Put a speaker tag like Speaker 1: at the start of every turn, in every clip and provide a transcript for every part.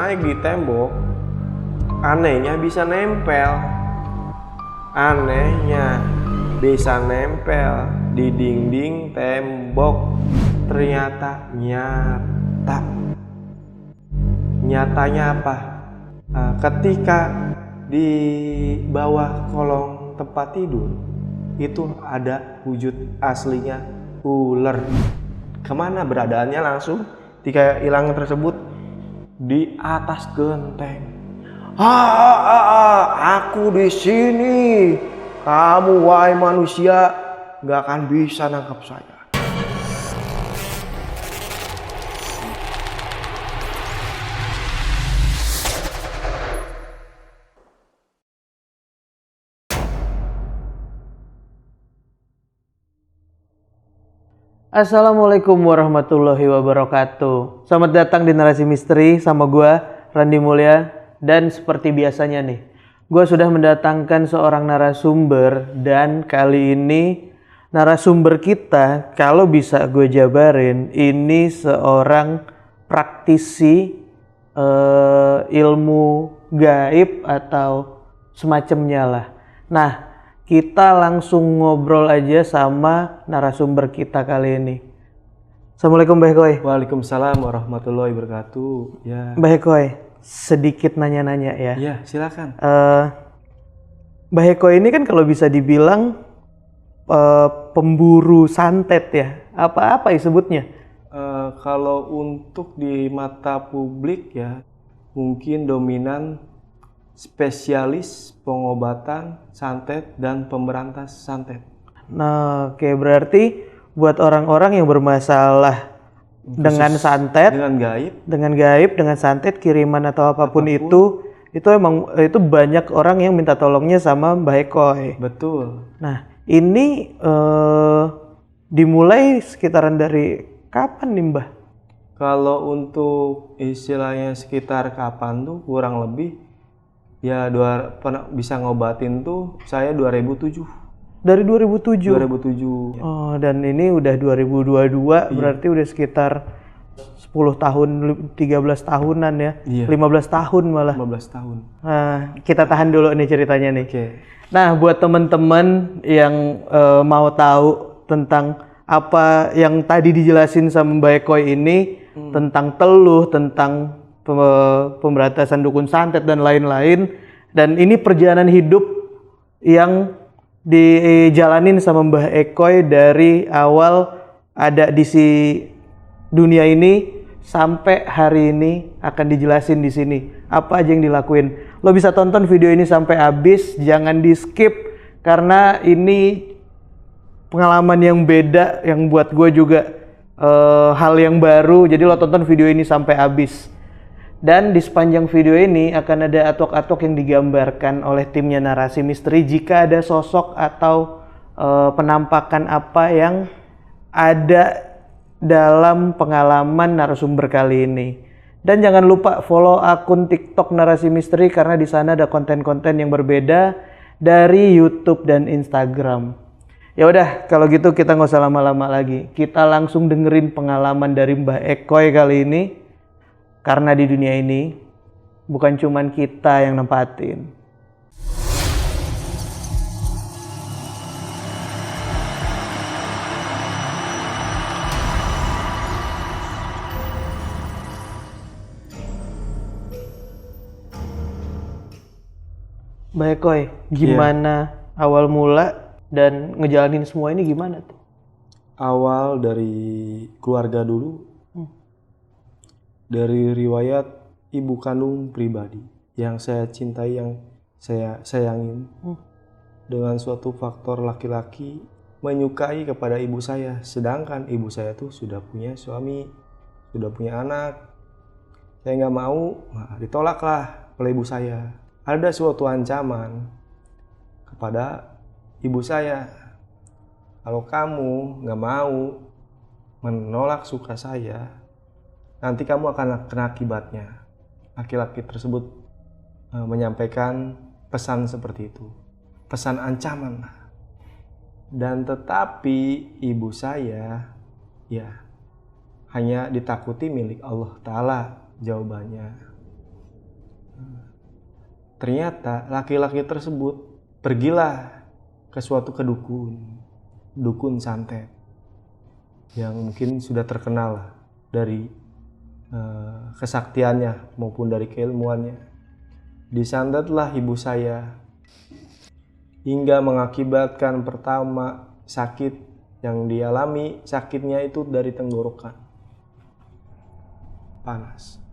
Speaker 1: naik di tembok, anehnya bisa nempel. Anehnya bisa nempel di dinding tembok. Ternyata nyata. Nyatanya apa? Ketika di bawah kolong tempat tidur itu ada wujud aslinya ular. Kemana beradaannya? Langsung ketika hilang tersebut di atas genteng. Aku di sini. Kamu wahai manusia gak akan bisa nangkap saya.
Speaker 2: Assalamualaikum warahmatullahi wabarakatuh. Selamat datang di Narasi Misteri sama gue, Randy Mulya. Dan seperti biasanya nih, gue sudah mendatangkan seorang narasumber. Dan kali ini narasumber kita, kalau bisa gue jabarin, ini seorang praktisi ilmu gaib atau semacamnya lah. Nah, kita langsung ngobrol aja sama narasumber kita kali ini. Assalamualaikum Mbah Ekoy.
Speaker 1: Waalaikumsalam warahmatullahi wabarakatuh. Ya.
Speaker 2: Mbah Ekoy, sedikit nanya-nanya ya.
Speaker 1: Ya, silakan.
Speaker 2: Mbah Ekoy ini kan kalau bisa dibilang pemburu santet ya. Apa disebutnya?
Speaker 1: Kalau untuk di mata publik ya, mungkin dominan spesialis pengobatan santet dan pemberantas santet.
Speaker 2: Nah, oke, berarti buat orang-orang yang bermasalah dengan santet, dengan gaib, dengan santet, kiriman atau apapun itu emang itu banyak orang yang minta tolongnya sama Mbah Ekoy.
Speaker 1: Betul.
Speaker 2: Nah, ini dimulai sekitaran dari kapan nih Mbah?
Speaker 1: Kalau untuk istilahnya sekitar kapan tuh kurang lebih ya bisa ngobatin tuh saya 2007.
Speaker 2: Dari 2007?
Speaker 1: 2007.
Speaker 2: Oh, dan ini udah 2022, berarti udah sekitar 10 tahun, 13 tahunan ya?
Speaker 1: Iya.
Speaker 2: 15 tahun malah.
Speaker 1: 15 tahun.
Speaker 2: Nah, kita tahan dulu nih ceritanya nih.
Speaker 1: Oke.
Speaker 2: Nah, buat teman-teman yang mau tahu tentang apa yang tadi dijelasin sama Mbak Ekoy ini, tentang teluh, tentang pemberantasan dukun santet dan lain-lain, dan ini perjalanan hidup yang dijalanin sama Mbah Ekoy dari awal ada di dunia ini sampai hari ini akan dijelasin di sini apa aja yang dilakuin. Lo bisa tonton video ini sampai habis, jangan di skip karena ini pengalaman yang beda yang buat gue juga hal yang baru. Jadi lo tonton video ini sampai habis. Dan di sepanjang video ini akan ada atok-atok yang digambarkan oleh timnya Narasi Misteri jika ada sosok atau penampakan apa yang ada dalam pengalaman narasumber kali ini. Dan jangan lupa follow akun TikTok Narasi Misteri karena di sana ada konten-konten yang berbeda dari YouTube dan Instagram. Ya udah, kalau gitu kita nggak usah lama-lama lagi. Kita langsung dengerin pengalaman dari Mbah Ekoy kali ini. Karena di dunia ini bukan cuman kita yang nempatin. Mbak Ekoy, gimana awal mula dan ngejalanin semua ini gimana tuh?
Speaker 1: Awal dari keluarga dulu. Dari riwayat ibu kandung pribadi yang saya cintai, yang saya sayangin. Dengan suatu faktor laki-laki menyukai kepada ibu saya, sedangkan ibu saya tuh sudah punya suami, sudah punya anak. Saya nggak mau, ditolaklah oleh ibu saya. Ada suatu ancaman kepada ibu saya, kalau kamu nggak mau menolak suka saya, nanti kamu akan kena akibatnya. Laki-laki tersebut menyampaikan pesan seperti itu, pesan ancaman. Dan tetapi ibu saya ya hanya ditakuti milik Allah Ta'ala jawabannya. Ternyata laki-laki tersebut pergilah ke suatu dukun santet yang mungkin sudah terkenal dari kesaktiannya maupun dari keilmuannya. Disantetlah ibu saya hingga mengakibatkan pertama sakit yang dialami, sakitnya itu dari tenggorokan, panas.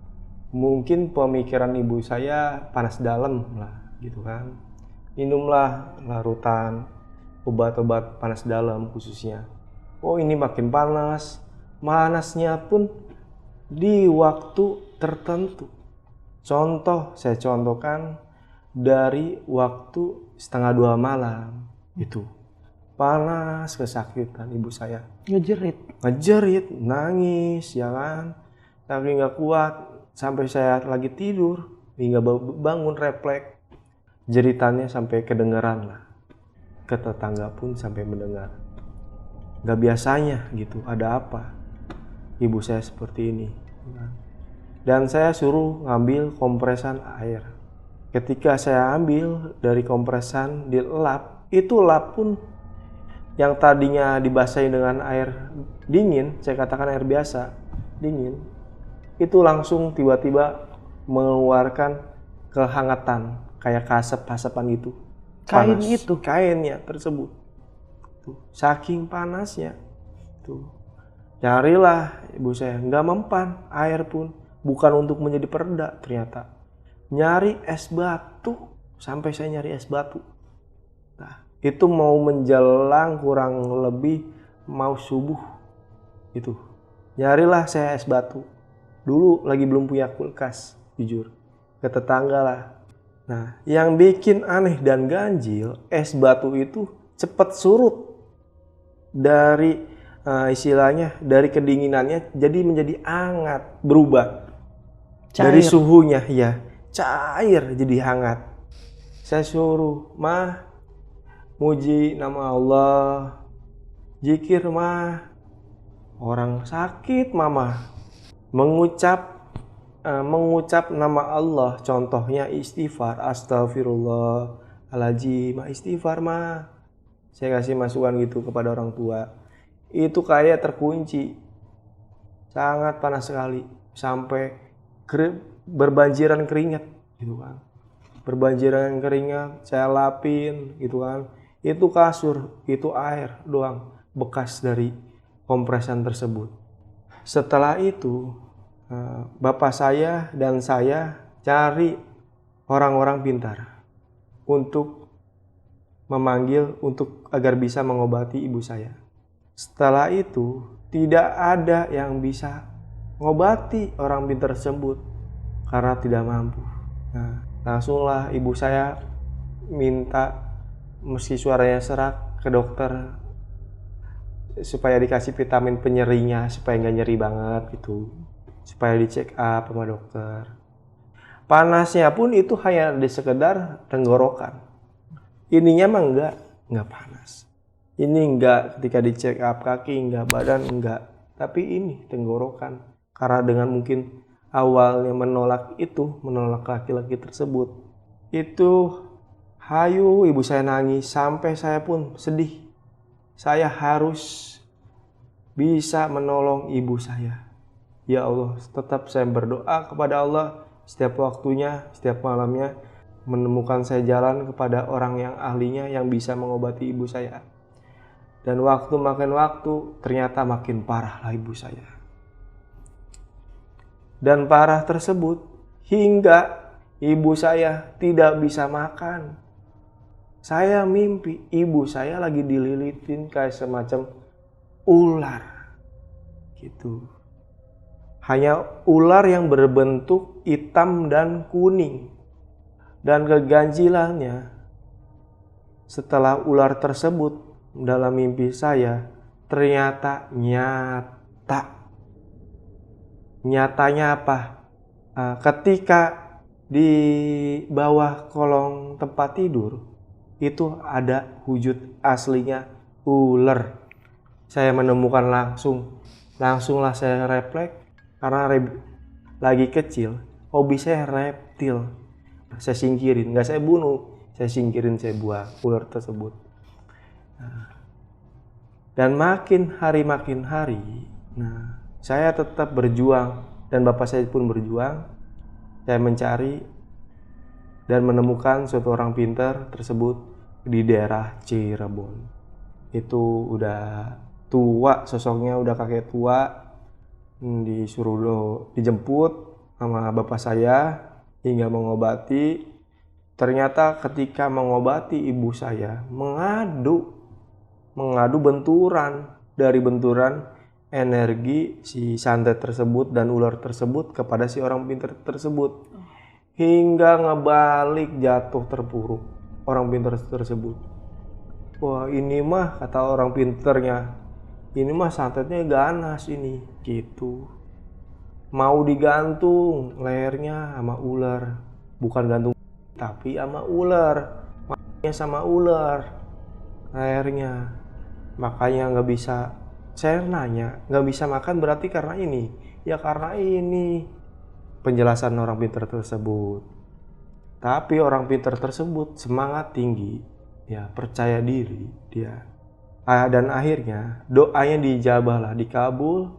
Speaker 1: Mungkin pemikiran ibu saya panas dalam lah gitu kan. Minumlah larutan obat-obat panas dalam khususnya. Oh ini makin panas. Panasnya pun di waktu tertentu. Contoh, saya contohkan dari waktu 1:30 malam itu. Panas, kesakitan ibu saya. Ngejerit, nangis ya kan. Saking gak kuat. Sampai saya lagi tidur hingga bangun refleks, jeritannya sampai kedengaran lah, ke tetangga pun sampai mendengar. Gak biasanya gitu, ada apa ibu saya seperti ini. Dan saya suruh ngambil kompresan air. Ketika saya ambil dari kompresan dilap, itu lap pun yang tadinya dibasahi dengan air dingin, saya katakan air biasa dingin, itu langsung tiba-tiba mengeluarkan kehangatan kayak kasep-kasepan gitu.
Speaker 2: Kain
Speaker 1: Panas.
Speaker 2: itu?
Speaker 1: Kainnya tersebut. Tuh, saking panasnya. Tuh. Carilah ibu saya, nggak mempan air pun. Bukan untuk menjadi pereda ternyata. Nyari es batu, sampai saya nyari es batu. Nah, itu mau menjelang kurang lebih mau subuh. Itu. Nyarilah saya es batu. Dulu lagi belum punya kulkas, jujur. Ke tetangga lah. Nah, yang bikin aneh dan ganjil, es batu itu cepat surut. Dari istilahnya, dari kedinginannya jadi menjadi hangat, berubah.
Speaker 2: Cair.
Speaker 1: Dari suhunya, ya, cair jadi hangat. Saya suruh, mah, muji nama Allah. Zikir, mah. Orang sakit, mama. Mengucap nama Allah, contohnya istighfar, astagfirullahaladzim, istighfar mah. Saya kasih masukan gitu kepada orang tua. Itu kayak terkunci, sangat panas sekali, sampai berbanjiran keringat gitu kan. Berbanjiran keringat, saya lapin gitu kan. Itu kasur, itu air doang, bekas dari kompresan tersebut. Setelah itu, bapak saya dan saya cari orang-orang pintar untuk memanggil untuk agar bisa mengobati ibu saya. Setelah itu, tidak ada yang bisa mengobati orang pintar tersebut karena tidak mampu. Nah, langsunglah ibu saya minta, meski suaranya serak, ke dokter supaya dikasih vitamin penyerinya supaya nggak nyeri banget gitu, supaya dicek up sama dokter. Panasnya pun itu hanya di sekedar tenggorokan, ininya mah nggak panas. Ini nggak ketika dicek up kaki, nggak badan, nggak, tapi ini tenggorokan. Karena dengan mungkin awalnya menolak laki-laki tersebut, itu hayu ibu saya nangis sampai saya pun sedih. Saya harus bisa menolong ibu saya. Ya Allah, tetap saya berdoa kepada Allah setiap waktunya, setiap malamnya, menemukan saya jalan kepada orang yang ahlinya yang bisa mengobati ibu saya. Dan waktu makin waktu, ternyata makin parah lah ibu saya. Dan parah tersebut hingga ibu saya tidak bisa makan. Saya mimpi ibu saya lagi dililitin kayak semacam ular gitu. Hanya ular yang berbentuk hitam dan kuning. Dan keganjilannya, setelah ular tersebut dalam mimpi saya ternyata nyata. Nyatanya apa? Ketika di bawah kolong tempat tidur itu ada wujud aslinya ular. Saya menemukan langsunglah saya refleks karena lagi kecil, hobi saya reptil. Saya singkirin, nggak saya bunuh, saya singkirin, saya buang ular tersebut. Dan makin hari, saya tetap berjuang dan bapak saya pun berjuang. Saya mencari dan menemukan suatu orang pintar tersebut di daerah Cirebon. Itu udah tua, sosoknya udah kakek tua. Disuruh dijemput sama bapak saya hingga mengobati. Ternyata ketika mengobati ibu saya mengadu benturan, dari benturan energi si santet tersebut dan ular tersebut kepada si orang pintar tersebut, hingga ngebalik jatuh terpuruk orang pintar tersebut. Wah, ini mah kata orang pintarnya, ini mah santetnya ganas ini gitu, mau digantung lehernya sama ular, bukan gantung tapi sama ular, makanya sama ular lehernya. Makanya nggak bisa, saya nanya, nggak bisa makan berarti karena ini? Ya karena ini, penjelasan orang pintar tersebut. Tapi orang pintar tersebut semangat tinggi, ya percaya diri dia. Dan akhirnya doanya dijabah lah, dikabul.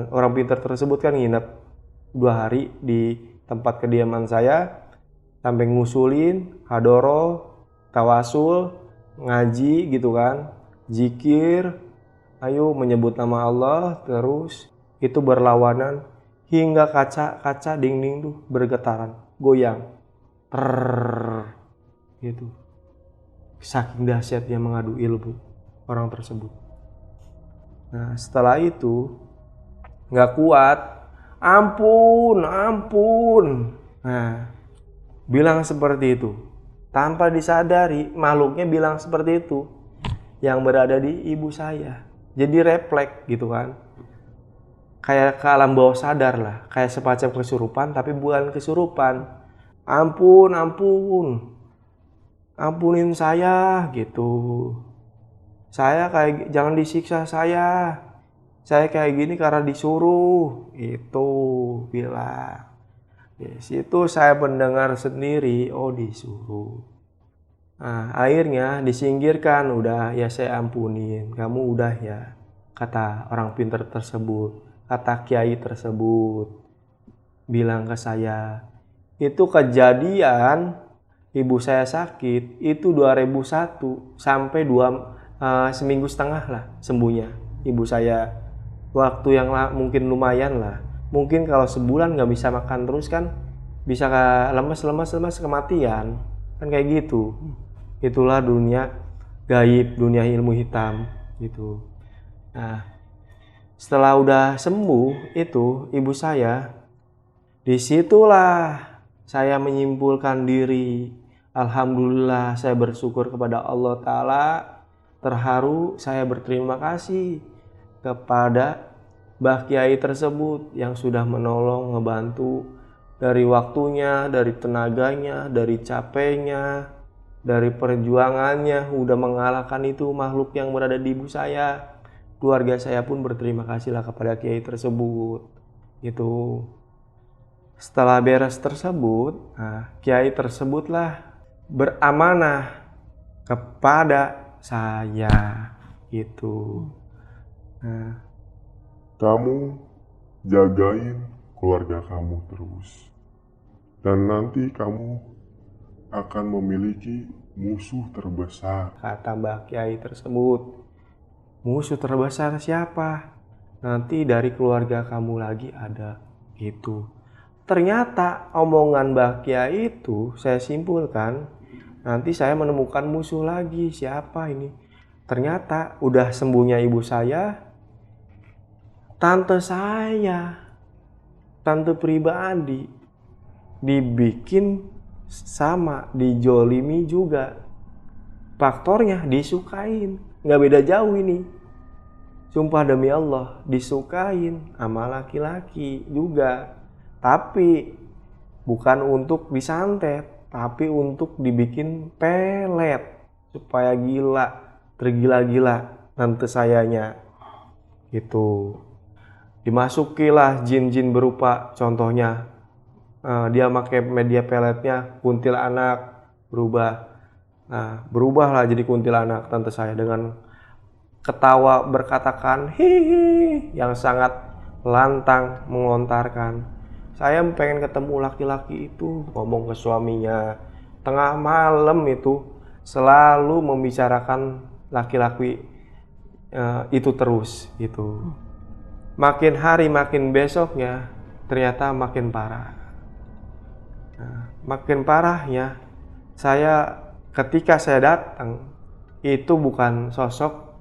Speaker 1: Orang pintar tersebut kan nginep 2 hari di tempat kediaman saya, sampai ngusulin, hadoro, tawasul, ngaji gitu kan. Zikir, ayo menyebut nama Allah terus, itu berlawanan hingga kaca dinding tuh bergetaran, goyang, gitu. Saking dahsyatnya mengadu ilmu orang tersebut. Nah setelah itu nggak kuat, ampun. Nah bilang seperti itu, tanpa disadari makhluknya bilang seperti itu yang berada di ibu saya. Jadi refleks gitu kan, kayak ke alam bawah sadar lah, kayak semacam kesurupan tapi bukan kesurupan. Ampunin saya gitu, saya kayak jangan disiksa saya kayak gini karena disuruh, itu bilang. Di situ saya mendengar sendiri, oh disuruh. Nah, akhirnya disingkirkan, udah ya saya ampunin, kamu udah ya, kata orang pintar tersebut, kata kiai tersebut, bilang ke saya. Itu kejadian ibu saya sakit itu 2001 sampai seminggu setengah lah sembuhnya ibu saya. Waktu yang mungkin lumayan lah, mungkin kalau sebulan nggak bisa makan terus kan bisa lemes kematian kan, kayak gitu. Itulah dunia gaib, dunia ilmu hitam gitu. Nah, setelah udah sembuh itu ibu saya, disitulah saya menyimpulkan diri. Alhamdulillah, saya bersyukur kepada Allah Ta'ala. Terharu, saya berterima kasih kepada Mbah Kiai tersebut yang sudah menolong, ngebantu dari waktunya, dari tenaganya, dari capeknya, dari perjuangannya, udah mengalahkan itu makhluk yang berada di ibu saya. Keluarga saya pun berterima kasihlah kepada Kiai tersebut. Itu setelah beres tersebut, Kiai tersebutlah beramanah kepada saya. Itu.
Speaker 3: Kamu jagain keluarga kamu terus, dan nanti kamu akan memiliki musuh terbesar,
Speaker 1: kata Mbah Kiai tersebut. Musuh terbesar siapa? Nanti dari keluarga kamu lagi ada. Gitu. Ternyata omongan Mbah Kiai itu saya simpulkan, nanti saya menemukan musuh lagi. Siapa ini? Ternyata udah sembuhnya ibu saya, tante saya, tante pribadi, dibikin sama, dijolimi juga. Faktornya disukain, nggak beda jauh ini. Sumpah demi Allah, disukain sama laki-laki juga. Tapi bukan untuk disantet, tapi untuk dibikin pelet supaya gila, tergila-gila tante sayanya. Gitu. Dimasukilah jin-jin berupa contohnya dia pakai media peletnya kuntilanak, berubah. Nah, berubahlah jadi kuntilanak tante saya dengan ketawa berkatakan hihi yang sangat lantang mengelontarkan. Saya pengen ketemu laki-laki itu, ngomong ke suaminya. Tengah malam itu selalu membicarakan laki-laki itu terus gitu. Makin hari makin besoknya ternyata makin parah. Nah, makin parahnya ketika saya datang itu bukan sosok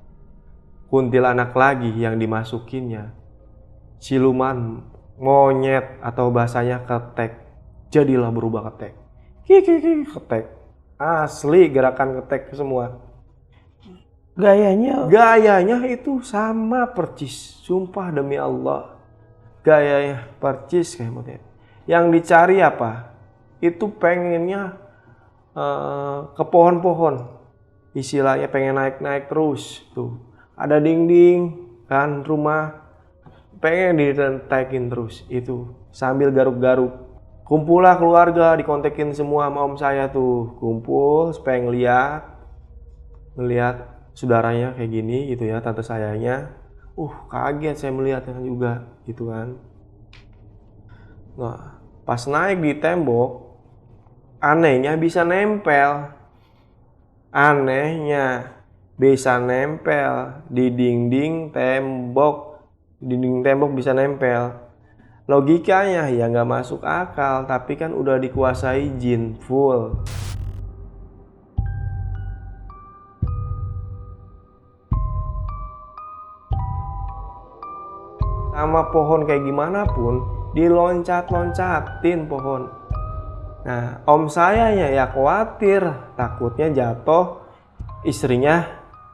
Speaker 1: kuntilanak lagi yang dimasukinnya, siluman monyet atau bahasanya ketek, jadilah berubah ketek. Ketek asli, gerakan ketek semua. Gayanya itu sama percis, sumpah demi Allah, gayanya percis kayak monyet. Yang dicari apa? Itu pengennya ke pohon-pohon, istilahnya pengen naik-naik terus tuh. Ada dinding kan rumah, pengen ditentaikin terus itu sambil garuk-garuk. Kumpullah keluarga, dikontekin semua sama om saya tuh, kumpul supaya ngeliat saudaranya kayak gini gitu ya, tante sayanya. Kaget saya melihatnya juga gitu kan. Nah, pas naik di tembok, anehnya bisa nempel. Di dinding tembok bisa nempel. Logikanya ya nggak masuk akal, tapi kan udah dikuasai jin full. Sama pohon kayak gimana pun diloncat-loncatin pohon. Nah, om saya ya khawatir, takutnya jatuh, istrinya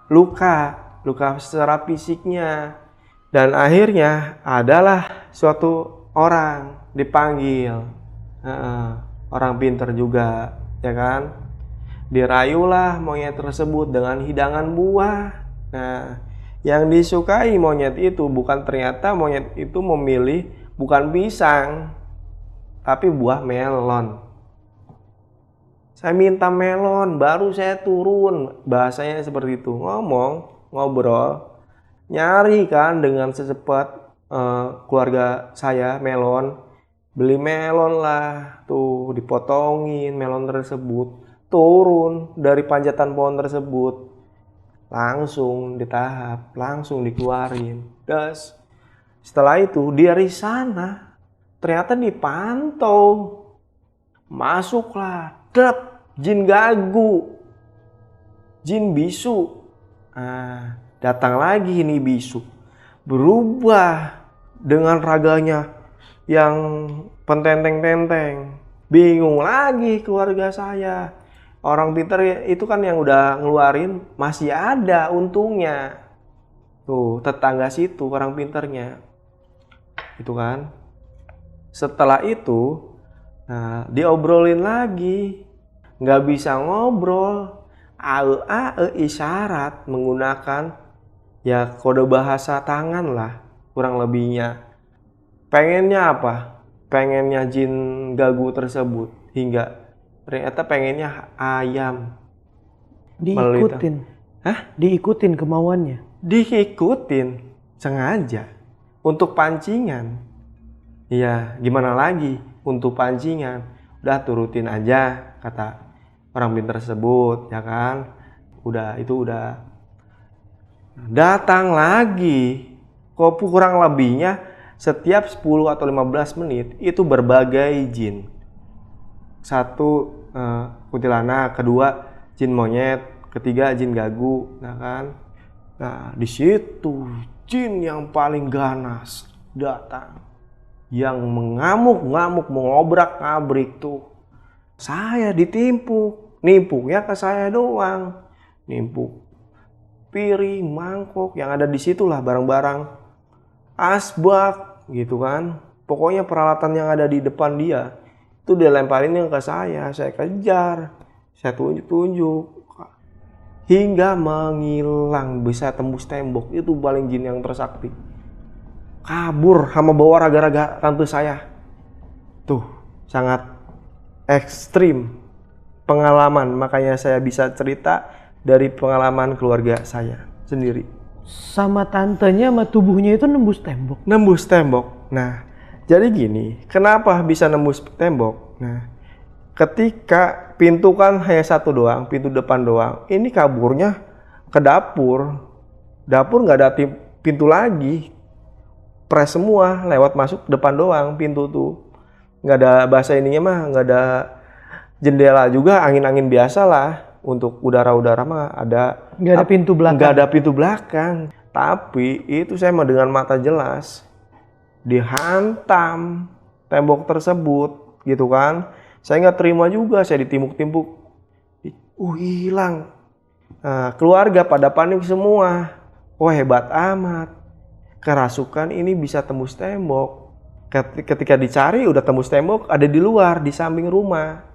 Speaker 1: luka secara fisiknya. Dan akhirnya adalah suatu orang dipanggil, orang pinter juga, ya kan? Dirayulah monyet tersebut dengan hidangan buah. Nah, yang disukai monyet itu ternyata monyet itu memilih bukan pisang, tapi buah melon. Saya minta melon, baru saya turun. Bahasanya seperti itu, ngobrol, nyari kan dengan secepat keluarga saya melon. Beli melon lah, tuh dipotongin melon tersebut, turun dari panjatan pohon tersebut, langsung ditahap, langsung dikeluarin. Das. Setelah itu dari sana ternyata dipantau, masuklah jin gagu, jin bisu. Datang lagi nih bisu, berubah dengan raganya yang pententeng-tenteng. Bingung lagi keluarga saya. Orang pinter itu kan yang udah ngeluarin masih ada untungnya. Tuh tetangga situ orang pinternya. Itu kan. Setelah itu diobrolin lagi. Nggak bisa ngobrol, isyarat menggunakan ya kode bahasa tangan lah kurang lebihnya. Pengennya apa? Pengennya jin gagu tersebut, hingga ternyata pengennya ayam.
Speaker 2: Diikutin? Diikutin kemauannya?
Speaker 1: Diikutin sengaja untuk pancingan. Iya, gimana lagi untuk pancingan? Udah turutin aja kata orang pintar tersebut, ya kan? Udah datang lagi. Kurang lebihnya setiap 10 atau 15 menit itu berbagai jin. Satu kuntilanak, kedua jin monyet, ketiga jin gagu, nah kan? Nah, di situ jin yang paling ganas datang, yang mengamuk-ngamuk, mengobrak-abrik tuh. Saya ditimpuk, nimpuknya ke saya doang, nimpuk piring, mangkok, yang ada di situlah barang-barang, asbak, gitu kan. Pokoknya peralatan yang ada di depan dia itu dia lemparin ke saya kejar, saya tunjuk, hingga menghilang, bisa tembus tembok. Itu paling jin yang tersakti. Kabur sama bawa raga-raga tante saya. Tuh, sangat ekstrim pengalaman, makanya saya bisa cerita dari pengalaman keluarga saya sendiri.
Speaker 2: Sama tantenya sama tubuhnya itu nembus tembok.
Speaker 1: Nembus tembok. Nah, jadi gini, kenapa bisa nembus tembok? Nah, ketika pintu kan hanya satu doang, pintu depan doang. Ini kaburnya ke dapur. Dapur nggak ada pintu lagi. Pres semua, lewat masuk depan doang pintu tuh. Nggak ada bahasa ininya mah, nggak ada jendela juga, angin-angin biasa lah. Untuk udara-udara mah ada.
Speaker 2: Nggak ada pintu belakang.
Speaker 1: Nggak ada pintu belakang. Tapi itu saya mah dengan mata jelas dihantam tembok tersebut, gitu kan. Saya nggak terima juga, saya ditimpuk-timpuk. Hilang. Nah, keluarga pada panik semua. Wah, hebat amat. Kerasukan ini bisa tembus tembok. Ketika dicari udah tembus tembok, ada di luar, di samping rumah.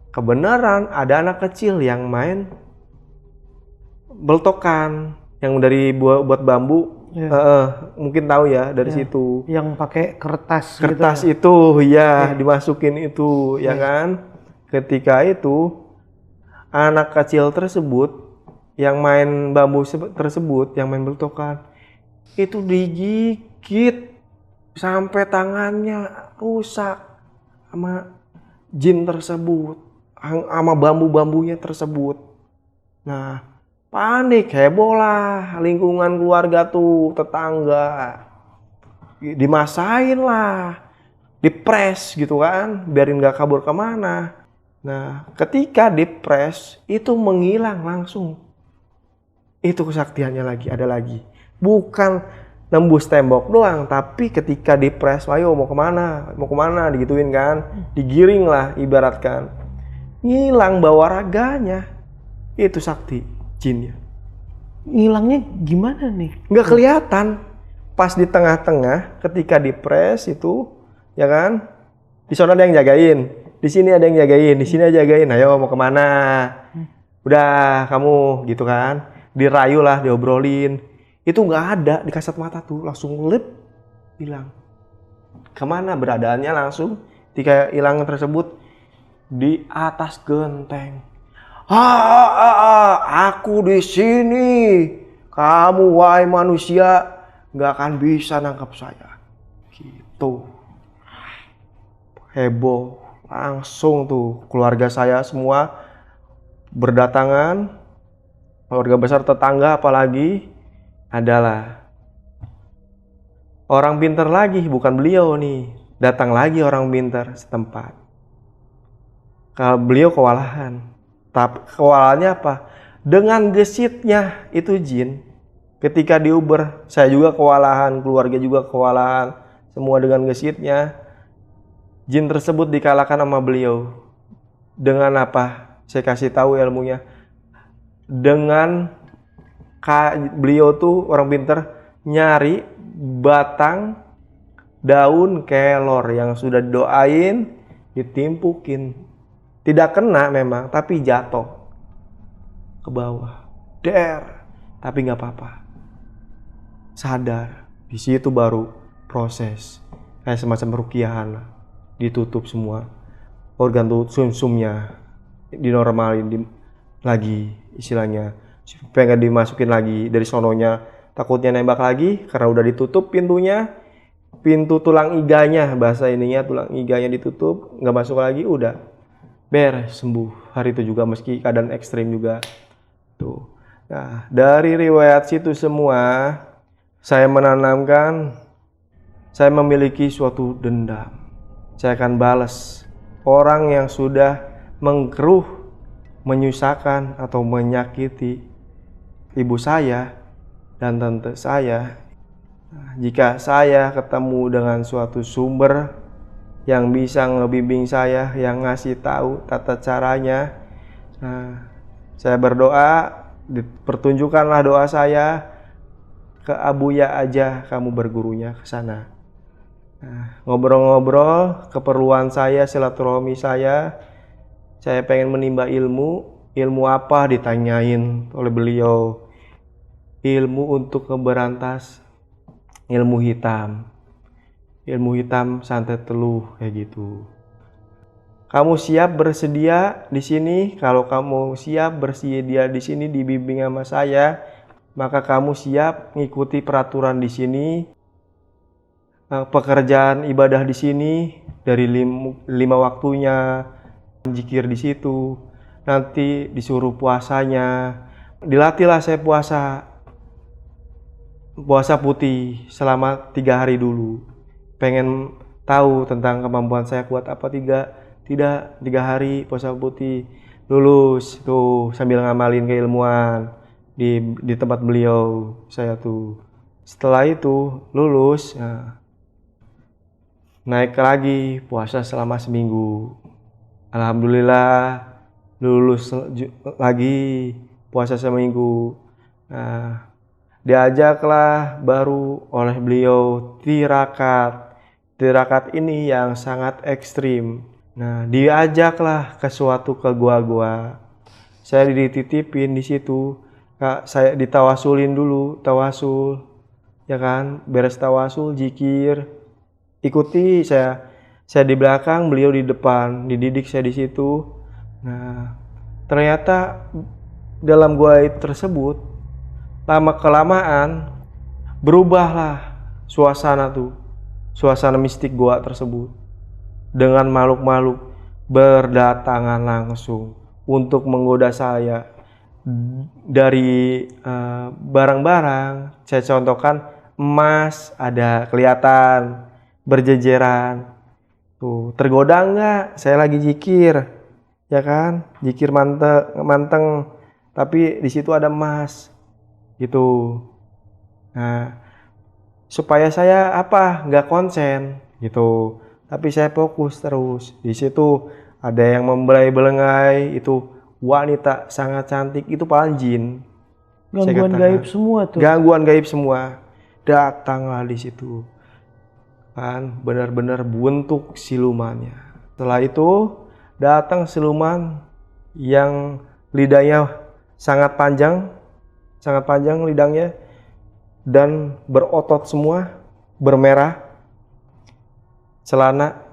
Speaker 1: Kebenaran ada anak kecil yang main beltokan yang dari buat bambu. Mungkin tahu ya dari situ.
Speaker 2: Yang pakai kertas
Speaker 1: gitu. Itu ya, dimasukin itu ya kan. Ketika itu anak kecil tersebut yang main bambu tersebut, yang main beltokan itu digigit sampai tangannya rusak sama jin tersebut, sama bambu-bambunya tersebut. Nah, panik, heboh lah lingkungan keluarga tuh, tetangga. Dimasain lah, dipres gitu kan, biarin gak kabur kemana. Nah, ketika dipres, itu menghilang langsung. Itu kesaktiannya lagi, ada lagi. Bukan nembus tembok doang, tapi ketika dipres, ayo mau kemana, digituin kan. Digiring lah ibaratkan. Ngilang bawa raganya. Itu sakti jinnya.
Speaker 2: Ngilangnya gimana nih?
Speaker 1: Nggak kelihatan. Pas di tengah-tengah ketika dipres itu, ya kan? Di sana ada yang jagain, di sini ada yang jagain, di sini ada yang jagain. Ayo mau kemana? Udah kamu gitu kan? Dirayu lah, diobrolin. Itu nggak ada di kasat mata tuh, langsung lep hilang. Kemana beradaannya langsung? Ketika hilang tersebut di atas genteng. Aku di sini. Kamu wahai manusia nggak akan bisa nangkap saya. Gitu. Heboh. Langsung tuh keluarga saya semua berdatangan. Keluarga besar tetangga apalagi. Adalah orang pintar lagi, bukan beliau nih. Datang lagi orang pintar setempat. Kalau beliau kewalahan. Tapi kewalahannya apa? Dengan gesitnya itu jin. Ketika diuber, saya juga kewalahan, keluarga juga kewalahan. Semua dengan gesitnya. Jin tersebut dikalahkan sama beliau. Dengan apa? Saya kasih tahu ilmunya. Dengan beliau tuh orang pintar nyari batang daun kelor yang sudah didoain, ditimpukin. Tidak kena memang, tapi jatuh ke bawah. Tapi nggak apa-apa. Sadar. Di situ baru proses kayak semacam rukiahan. Ditutup semua organ sumsumnya, dinormalin lagi istilahnya. Supaya nggak dimasukin lagi dari sononya, takutnya nembak lagi karena udah ditutup pintunya. Pintu tulang iganya, bahasa ininya tulang iganya ditutup, nggak masuk lagi, udah beres, sembuh hari itu juga meski keadaan ekstrim juga tuh. Nah, dari riwayat situ semua saya menanamkan saya memiliki suatu dendam. Saya akan balas orang yang sudah mengkeruh, menyusahkan atau menyakiti ibu saya dan tante saya. Jika saya ketemu dengan suatu sumber yang bisa ngebimbing saya, yang ngasih tahu tata caranya, saya berdoa, dipertunjukkanlah doa saya ke Abuya aja, kamu bergurunya ke sana. Ngobrol-ngobrol keperluan saya, silaturahmi saya pengen menimba ilmu apa ditanyain oleh beliau. Ilmu untuk memberantas ilmu hitam santet teluh kayak gitu. Kamu siap bersedia di sini? Kalau kamu siap bersedia di sini dibimbing sama saya, maka kamu siap mengikuti peraturan di sini, pekerjaan ibadah di sini dari 5 waktunya, zikir di situ. Nanti disuruh puasanya, dilatihlah saya puasa putih selama 3 hari dulu. Pengen tahu tentang kemampuan saya kuat apa tidak 3 hari puasa putih. Lulus tuh sambil ngamalin keilmuan di tempat beliau saya tuh. Setelah itu lulus, naik lagi puasa selama seminggu. Alhamdulillah lulus lagi puasa seminggu. Nah, diajaklah baru oleh beliau tirakat. Tirakat ini yang sangat ekstrim. Nah, diajaklah ke gua-gua. Saya dititipin di situ. Kak, saya ditawasulin dulu, tawasul. Ya kan, beres tawasul, zikir. Ikuti saya di belakang, beliau di depan, dididik saya di situ. Nah, ternyata dalam gua tersebut lama kelamaan berubahlah suasana mistik gua tersebut dengan makhluk-makhluk berdatangan langsung untuk menggoda saya dari barang-barang. Saya contohkan emas ada kelihatan berjejeran. Tuh, tergoda enggak? Saya lagi zikir, ya kan? Zikir manteng, tapi di situ ada emas, gitu. Nah, supaya saya nggak konsen, gitu. Tapi saya fokus terus. Di situ ada yang membelai-belengai, itu wanita sangat cantik, itu paling jin.
Speaker 2: Gangguan gaib semua tuh.
Speaker 1: Gangguan gaib semua. Datanglah di situ. Kan benar-benar bentuk silumannya. Setelah itu datang siluman yang lidahnya sangat panjang lidahnya dan berotot semua, bermerah, celana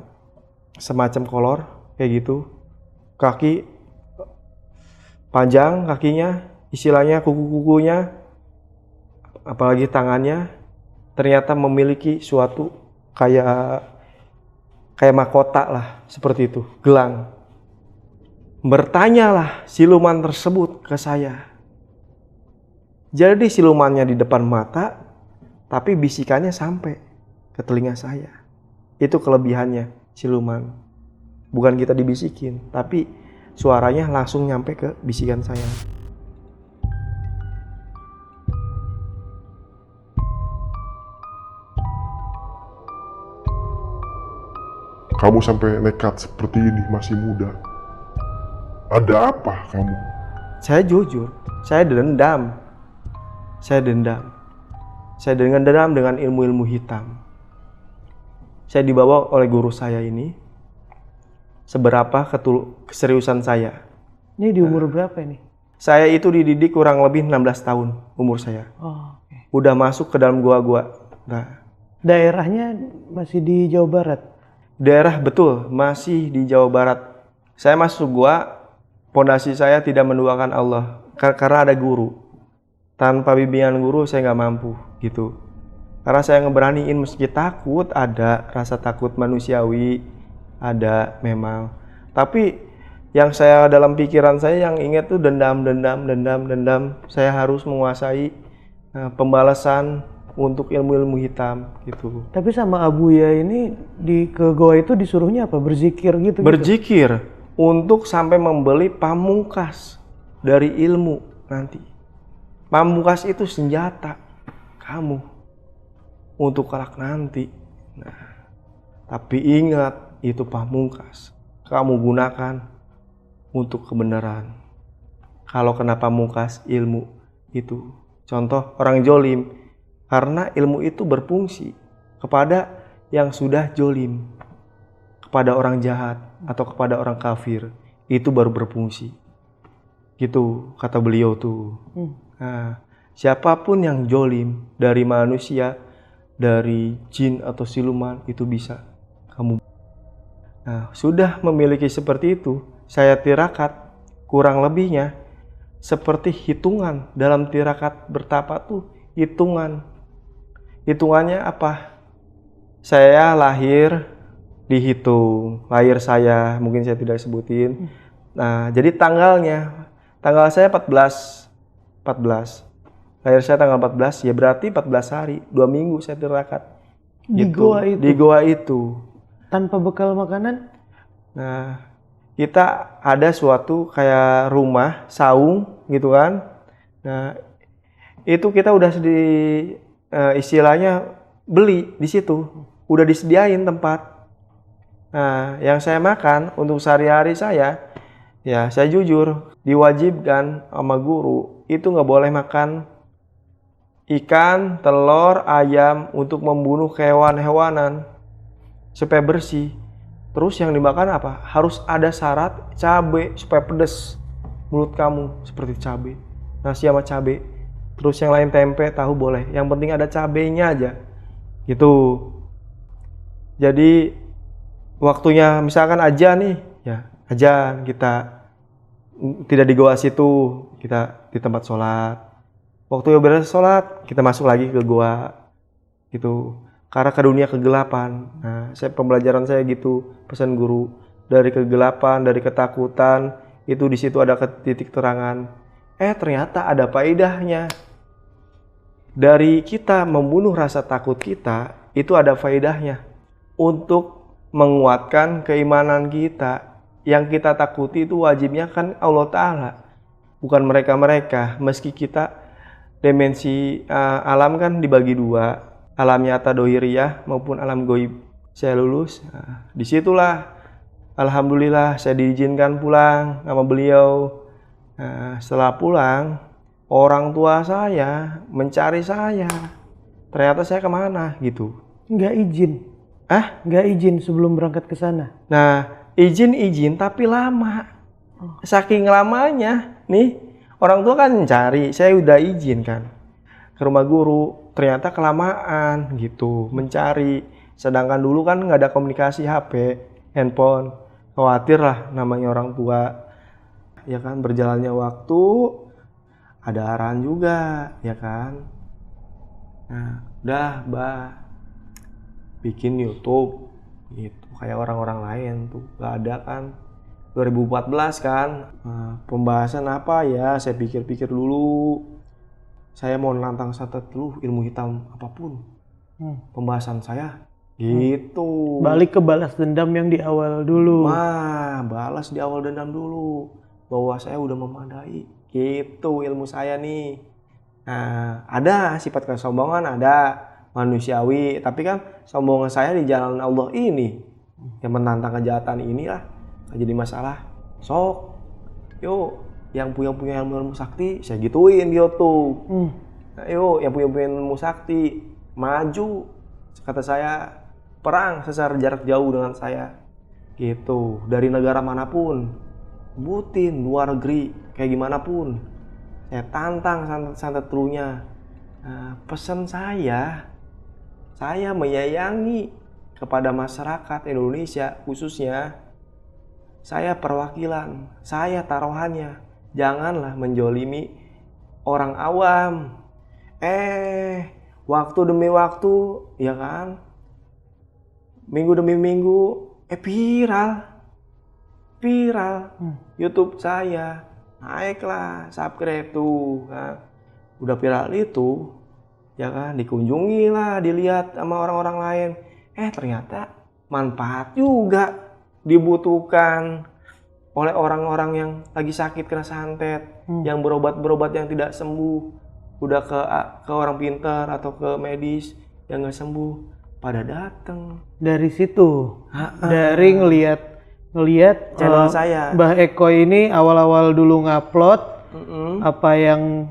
Speaker 1: semacam kolor kayak gitu, kaki panjang kakinya, istilahnya kuku-kukunya, apalagi tangannya ternyata memiliki suatu kayak mahkota lah, seperti itu, gelang. Bertanyalah siluman tersebut ke saya. Jadi silumannya di depan mata, tapi bisikannya sampai ke telinga saya. Itu kelebihannya siluman. Bukan kita dibisikin, tapi suaranya langsung nyampe ke bisikan saya.
Speaker 3: Kamu sampai nekat seperti ini, masih muda. Ada apa kamu?
Speaker 1: Saya jujur, saya dendam. Saya dendam dengan ilmu-ilmu hitam. Saya dibawa oleh guru saya ini. Seberapa keseriusan saya.
Speaker 2: Ini di umur berapa ini?
Speaker 1: Saya itu dididik kurang lebih 16 tahun umur saya.
Speaker 2: Oh, okay.
Speaker 1: Udah masuk ke dalam gua-gua. Nah,
Speaker 2: daerahnya masih di Jawa Barat?
Speaker 1: Daerah betul, masih di Jawa Barat. Saya masuk gua, pondasi saya tidak menduakan Allah. Karena ada guru. Tanpa bimbingan guru saya nggak mampu, gitu. Karena saya ngeberaniin meski takut, ada rasa takut manusiawi, ada memang. Tapi yang saya dalam pikiran saya yang ingat tuh dendam. Saya harus menguasai pembalasan untuk ilmu-ilmu hitam, gitu.
Speaker 2: Tapi sama Abuya ini ke goa itu disuruhnya apa? Berzikir gitu?
Speaker 1: Berzikir untuk sampai membeli pamungkas dari ilmu nanti. Pamungkas itu senjata kamu untuk kelak nanti. Nah, tapi ingat, itu pamungkas kamu gunakan untuk kebenaran. Kalau kena pamungkas ilmu itu, contoh orang jolim, karena ilmu itu berfungsi kepada yang sudah jolim, kepada orang jahat atau kepada orang kafir, itu baru berfungsi. Gitu kata beliau tuh. Nah, siapapun yang jolim dari manusia, dari jin atau siluman, itu bisa kamu. Nah, sudah memiliki seperti itu, saya tirakat kurang lebihnya seperti hitungan. Dalam tirakat bertapa tuh hitungan. Hitungannya apa? Saya lahir dihitung, lahir saya mungkin saya tidak sebutin. Nah, jadi tanggal saya 14. Lahir saya tanggal 14, ya berarti 14 hari, 2 minggu saya tirakat.
Speaker 2: Di goa itu?
Speaker 1: Di goa itu.
Speaker 2: Tanpa bekal makanan?
Speaker 1: Nah, kita ada suatu kayak rumah, saung gitu kan. Nah, itu kita udah istilahnya beli di situ. Udah disediain tempat. Nah, yang saya makan untuk sehari-hari saya, ya saya jujur, diwajibkan sama guru, itu nggak boleh makan ikan, telur, ayam untuk membunuh hewan-hewanan supaya bersih. Terus yang dimakan apa? Harus ada syarat cabai supaya pedes mulut kamu seperti cabai. Nasi sama cabai. Terus yang lain tempe, tahu boleh. Yang penting ada cabainya aja. Gitu. Jadi waktunya misalkan ajan nih, ya ajan kita tidak di goa situ, kita di tempat sholat. Waktu beres sholat, kita masuk lagi ke goa gitu. Karena ke dunia kegelapan. Nah, pembelajaran saya gitu, pesan guru. Dari kegelapan, dari ketakutan, itu di situ ada titik terangan. Ternyata ada faedahnya. Dari kita membunuh rasa takut kita, itu ada faedahnya. Untuk menguatkan keimanan kita. Yang kita takuti itu wajibnya kan Allah Ta'ala. Bukan mereka-mereka. Meski kita dimensi alam kan dibagi dua, alam nyata dohiriyah maupun alam goib. Saya lulus, disitulah alhamdulillah saya diizinkan pulang sama beliau. Setelah pulang, orang tua saya mencari saya. Ternyata saya kemana gitu?
Speaker 2: Nggak izin. Nggak izin sebelum berangkat ke sana.
Speaker 1: Nah, izin tapi lama. Saking lamanya nih, orang tua kan mencari, saya udah izin kan ke rumah guru, ternyata kelamaan gitu mencari. Sedangkan dulu kan nggak ada komunikasi HP, handphone, khawatir lah namanya orang tua. Ya kan, berjalannya waktu, ada arahan juga, ya kan. Nah, udah bikin YouTube gitu kayak orang-orang lain tuh, nggak ada kan. 2014 kan, pembahasan apa ya, saya pikir-pikir dulu. Saya mau nantang santet dulu, ilmu hitam apapun. Pembahasan saya gitu.
Speaker 2: Balik ke balas dendam yang di awal dulu.
Speaker 1: Balas di awal dendam dulu. Bahwa saya udah memadai. Gitu ilmu saya nih. Nah, ada sifat kesombongan, ada manusiawi. Tapi kan sombongan saya di jalan Allah ini. Yang menantang kejahatan inilah jadi masalah. Sok, yuk yang punya ilmu sakti saya gituin di YouTube. Yuk yang punya ilmu sakti maju, kata saya, perang secara jarak jauh dengan saya gitu. Dari negara manapun, butin luar negeri kayak gimana pun, saya tantang santet trunya. Pesan saya menyayangi kepada masyarakat Indonesia khususnya. Saya perwakilan, saya taruhannya. Janganlah menjolimi orang awam. Waktu demi waktu, ya kan? Minggu demi minggu, viral. YouTube saya, naiklah, subscribe tuh. Kan? Udah viral itu, ya kan? Dikunjungi lah, dilihat sama orang-orang lain. Ternyata manfaat juga. Dibutuhkan oleh orang-orang yang lagi sakit kena santet, yang berobat yang tidak sembuh, udah ke orang pintar atau ke medis yang nggak sembuh, pada datang.
Speaker 2: Dari situ, dari ngelihat
Speaker 1: channel saya.
Speaker 2: Mbah Eko ini awal-awal dulu ngupload apa yang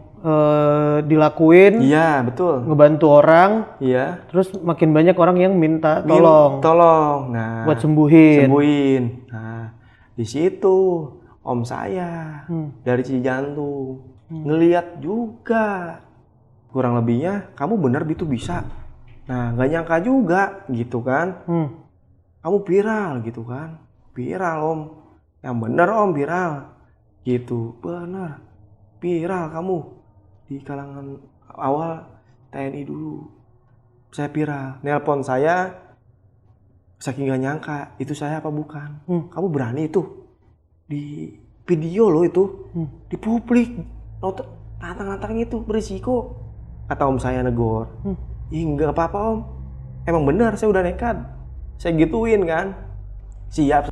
Speaker 2: dilakuin.
Speaker 1: Iya, betul.
Speaker 2: Ngebantu orang.
Speaker 1: Iya.
Speaker 2: Terus makin banyak orang yang minta tolong.
Speaker 1: Nah,
Speaker 2: buat sembuhin.
Speaker 1: Nah, di situ om saya dari Cijantung ngeliat juga. Kurang lebihnya, kamu bener itu bisa. Nah, nggak nyangka juga gitu kan. kamu viral gitu kan. Viral om, yang bener om viral gitu. Bener, viral kamu di kalangan awal TNI dulu. Saya viral, nelpon saya, saking gak nyangka itu saya apa bukan. Kamu berani itu di video lo itu, di publik, tantang-tantang itu berisiko. Kata om saya negor, ih nggak apa-apa om, emang benar saya udah nekat, saya gituin kan, siap,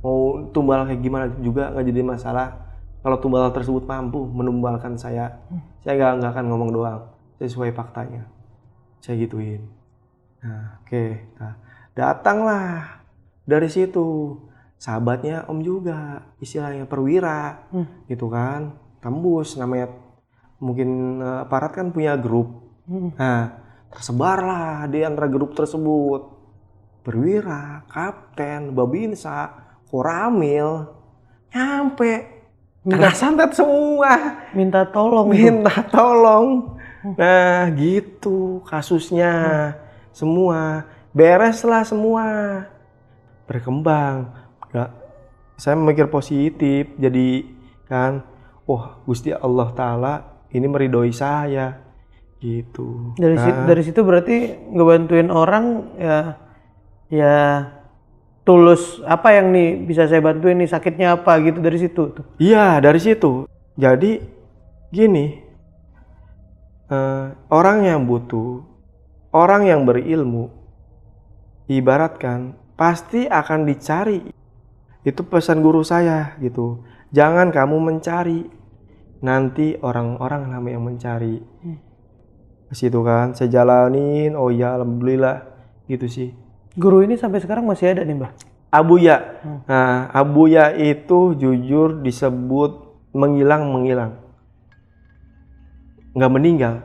Speaker 1: mau tumbal kayak gimana juga nggak jadi masalah, kalau tumbal tersebut mampu menumbalkan saya nggak akan ngomong doang, sesuai faktanya, saya gituin. Nah oke, nah, datanglah dari situ sahabatnya om juga, istilahnya perwira, gitu kan, tembus namanya. Mungkin aparat kan punya grup. Nah, tersebarlah di antara grup tersebut. Perwira, kapten, babinsa, koramil, nyampe. Kena santet semua.
Speaker 2: Minta tolong.
Speaker 1: Minta tolong. Nah, gitu kasusnya. Semua. Bereslah semua. Berkembang. Saya mikir positif. Jadi kan, wah Gusti Allah Ta'ala ini meridoi saya gitu.
Speaker 2: Dari situ berarti ngebantuin orang ya tulus, apa yang nih bisa saya bantuin nih, sakitnya apa gitu, dari situ tuh.
Speaker 1: Iya, dari situ. Jadi gini, orang yang butuh, orang yang berilmu, ibaratkan pasti akan dicari. Itu pesan guru saya gitu. Jangan kamu mencari, nanti orang-orang nama yang mencari. Situ kan, saya jalanin, oh ya alhamdulillah gitu sih.
Speaker 2: Guru ini sampai sekarang masih ada nih Mbah?
Speaker 1: Abuya. Nah, Abuya itu jujur disebut menghilang. Nggak meninggal,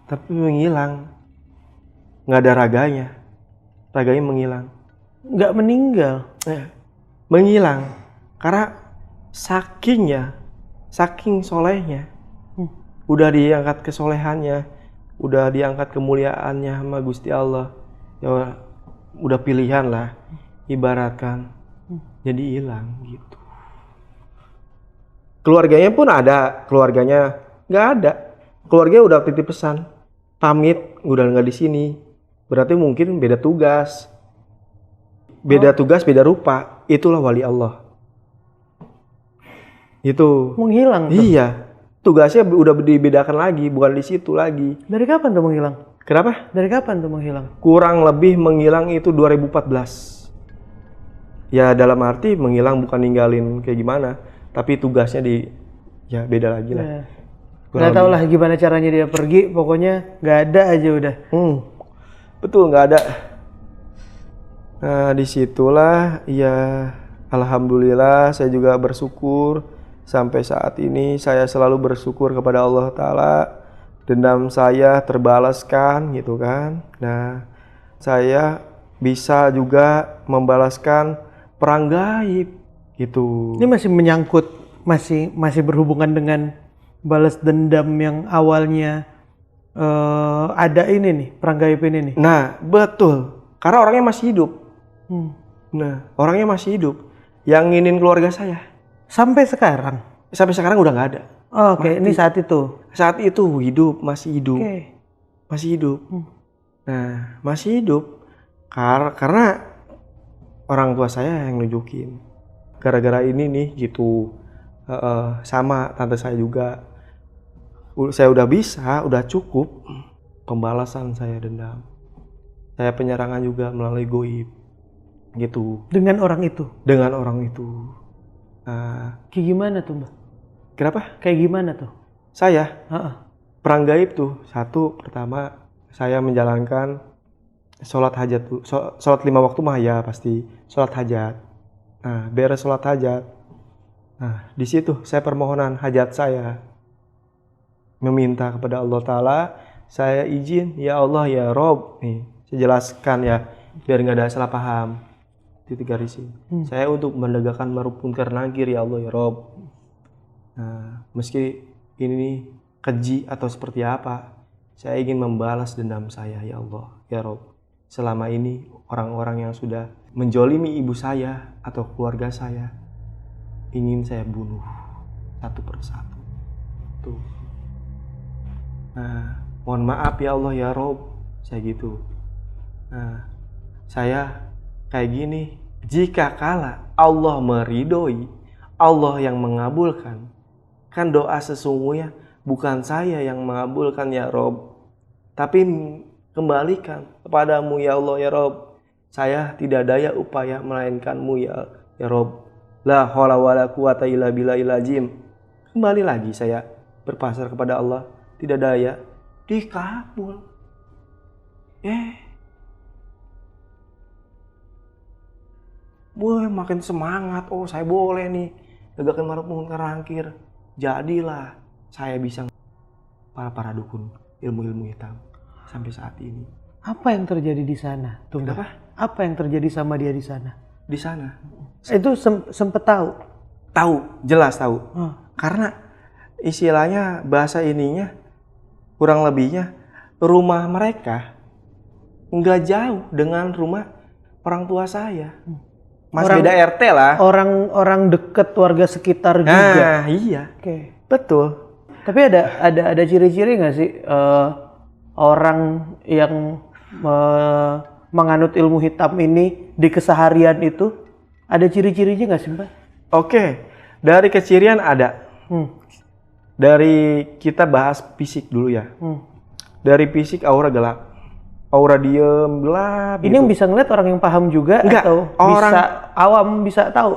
Speaker 1: tapi menghilang. Nggak ada raganya menghilang.
Speaker 2: Nggak meninggal?
Speaker 1: Menghilang. Karena saking solehnya, udah diangkat kesolehannya, udah diangkat kemuliaannya sama Gusti Allah, ya udah pilihan lah, ibaratkan, jadi hilang gitu. Keluarganya pun ada, keluarganya nggak ada, keluarganya udah titip pesan, pamit, udah nggak di sini, berarti mungkin beda tugas, beda rupa, itulah wali Allah. Itu
Speaker 2: menghilang tuh.
Speaker 1: Iya, tugasnya udah dibedakan lagi, bukan di situ lagi.
Speaker 2: Dari kapan tuh menghilang?
Speaker 1: Kenapa?
Speaker 2: Dari kapan tuh menghilang?
Speaker 1: Kurang lebih menghilang itu 2014. Ya dalam arti menghilang bukan ninggalin kayak gimana, tapi tugasnya ya beda lagi lah.
Speaker 2: Nggak tahu lah gimana caranya dia pergi, pokoknya nggak ada aja udah.
Speaker 1: Betul, nggak ada. Nah disitulah ya alhamdulillah saya juga bersyukur. Sampai saat ini saya selalu bersyukur kepada Allah Ta'ala, dendam saya terbalaskan gitu kan. Nah saya bisa juga membalaskan perang gaib gitu.
Speaker 2: Ini masih menyangkut, masih berhubungan dengan balas dendam yang awalnya ada ini nih, perang gaib ini nih.
Speaker 1: Nah betul, karena orangnya masih hidup. Nah orangnya masih hidup, yang nginin keluarga saya.
Speaker 2: Sampai sekarang?
Speaker 1: Sampai sekarang udah nggak ada.
Speaker 2: Oke, ini saat itu?
Speaker 1: Saat itu hidup, masih hidup. Masih hidup. Nah, masih hidup. Karena orang tua saya yang nunjukin. Gara-gara ini nih gitu. Sama tante saya juga. Saya udah bisa, udah cukup. Pembalasan saya dendam. Saya penyerangan juga melalui goib. Gitu.
Speaker 2: Dengan orang itu?
Speaker 1: Dengan orang itu.
Speaker 2: Kayak gimana tuh Mbak?
Speaker 1: Kenapa?
Speaker 2: Kayak gimana tuh?
Speaker 1: Saya? Perang gaib tuh, pertama saya menjalankan sholat hajat tuh. Sholat 5 waktu mah ya pasti. Sholat hajat. Nah beres sholat hajat. Nah di situ saya permohonan hajat saya. Meminta kepada Allah Ta'ala, saya izin, ya Allah ya Rob. Nih, saya jelaskan ya, biar nggak ada salah paham. Titik garisin. Saya untuk menegakkan ma'ruf munkar nagir ya Allah ya Rob. Nah, meski ini keji atau seperti apa, saya ingin membalas dendam saya ya Allah ya Rob. selama ini orang-orang yang sudah menjolimi ibu saya atau keluarga saya ingin saya bunuh satu persatu. Tuh. Nah, mohon maaf ya Allah ya Rob, saya gitu. Nah, saya kayak gini, jika kala Allah meridhoi, Allah yang mengabulkan, kan doa sesungguhnya bukan saya yang mengabulkan ya Rob, tapi kembalikan kepadamu ya Allah ya Rob. Saya tidak daya upaya melainkanmu ya Rob. La haula wala quwata illa billahil azim. Kembali lagi saya berpasrah kepada Allah, tidak daya, dikabul. Boy, makin semangat. Oh, saya boleh nih tegakkan maruf munkar nangkir. Jadilah saya bisa para dukun ilmu-ilmu hitam sampai saat ini.
Speaker 2: Apa yang terjadi di sana? Tunggu. Apa yang terjadi sama dia di sana?
Speaker 1: Di sana.
Speaker 2: Itu sempet tahu?
Speaker 1: Tahu, jelas tahu. Karena istilahnya bahasa ininya kurang lebihnya rumah mereka nggak jauh dengan rumah orang tua saya. Beda RT lah.
Speaker 2: Orang deket warga sekitar juga.
Speaker 1: Iya.
Speaker 2: Oke.
Speaker 1: Betul.
Speaker 2: Tapi ada ciri-ciri nggak sih orang yang menganut ilmu hitam ini di keseharian itu ada ciri-cirinya nggak sih, Mbak? Oke.
Speaker 1: Dari kecirian ada. Dari kita bahas fisik dulu ya. Dari fisik aura gelap. Aura diem, gelap.
Speaker 2: Ini yang bisa ngeliat orang yang paham juga?
Speaker 1: Enggak,
Speaker 2: atau
Speaker 1: orang
Speaker 2: bisa awam bisa tahu?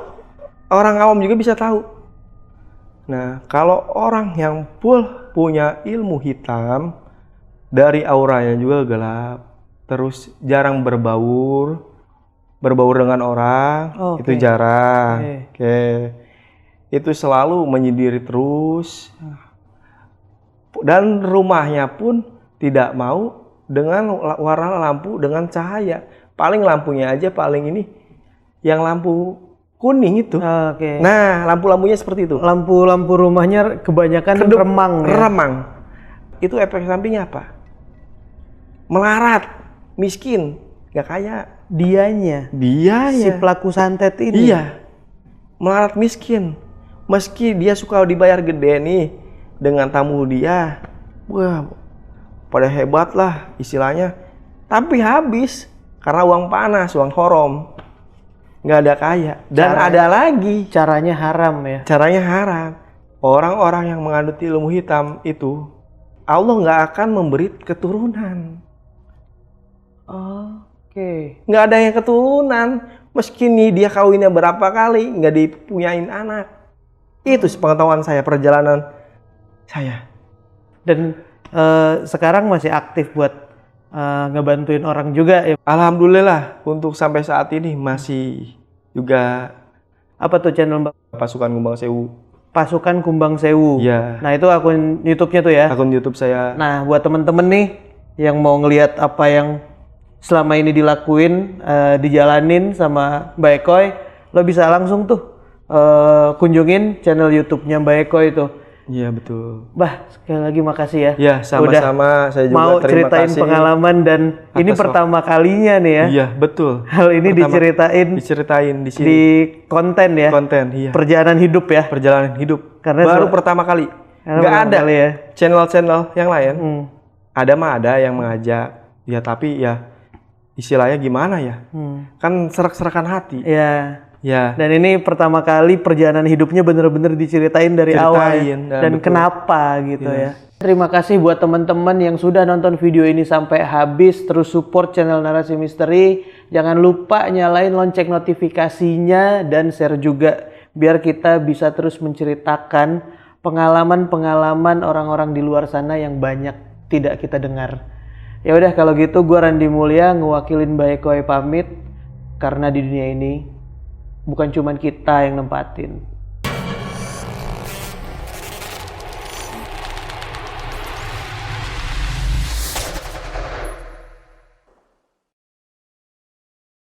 Speaker 1: Orang awam juga bisa tahu. Nah, kalau orang yang punya ilmu hitam, dari auranya juga gelap. Terus jarang berbaur dengan orang, itu jarang. Itu selalu menyendiri terus. Dan rumahnya pun tidak mau dengan warna lampu dengan cahaya. Paling lampunya aja paling ini yang lampu kuning itu. Nah, lampu-lampunya seperti itu.
Speaker 2: Lampu-lampu rumahnya kebanyakan remang.
Speaker 1: Remang. Itu efek sampingnya apa? Melarat, miskin, gak kaya.
Speaker 2: Dianya. Si pelaku santet ini.
Speaker 1: Iya. Melarat miskin. Meski dia suka dibayar gede nih dengan tamu dia. Wah, pada hebat lah istilahnya, tapi habis karena uang panas, uang haram, nggak ada kaya. Dan ada lagi
Speaker 2: caranya haram ya.
Speaker 1: Caranya haram. Orang-orang yang menganut ilmu hitam itu Allah nggak akan memberi keturunan. Nggak ada yang keturunan, meski nih dia kawinnya berapa kali nggak dipunyain anak. Itu sepengetahuan saya, perjalanan saya.
Speaker 2: Dan sekarang masih aktif buat ngebantuin orang juga ya?
Speaker 1: Alhamdulillah untuk sampai saat ini masih juga.
Speaker 2: Apa tuh channel Mbak?
Speaker 1: Pasukan Kumbang Sewu.
Speaker 2: Pasukan Kumbang Sewu.
Speaker 1: Iya.
Speaker 2: Nah itu akun YouTube-nya tuh ya?
Speaker 1: Akun YouTube saya.
Speaker 2: Nah buat temen-temen nih yang mau ngelihat apa yang selama ini dilakuin, dijalanin sama Mbak Ekoy, lo bisa langsung tuh kunjungin channel YouTube-nya Mbak Ekoy itu.
Speaker 1: Iya betul.
Speaker 2: Bah, sekali lagi makasih ya.
Speaker 1: Iya, sama-sama. Saya juga
Speaker 2: mau
Speaker 1: terima
Speaker 2: ceritain
Speaker 1: kasih
Speaker 2: pengalaman dan ini pertama kalinya nih ya.
Speaker 1: Iya, betul.
Speaker 2: Hal ini diceritain
Speaker 1: di sini.
Speaker 2: Di konten ya.
Speaker 1: Konten, iya.
Speaker 2: Perjalanan hidup ya.
Speaker 1: Perjalanan hidup.
Speaker 2: Karena
Speaker 1: baru pertama kali. Nggak ada
Speaker 2: ya.
Speaker 1: Channel-channel yang lain. Ada yang mengajak. Ya tapi ya istilahnya gimana ya? Kan serak-serakan hati.
Speaker 2: Iya.
Speaker 1: Ya.
Speaker 2: Dan ini pertama kali perjalanan hidupnya bener-bener diceritain dari awal dan kenapa gitu ya. Terima kasih buat teman-teman yang sudah nonton video ini sampai habis. Terus support channel Narasi Misteri. Jangan lupa nyalain lonceng notifikasinya dan share juga biar kita bisa terus menceritakan pengalaman-pengalaman orang-orang di luar sana yang banyak tidak kita dengar. Ya udah kalau gitu gue Randi Mulya ngewakilin Mbak Ekoy pamit karena di dunia ini bukan cuma kita yang nempatin.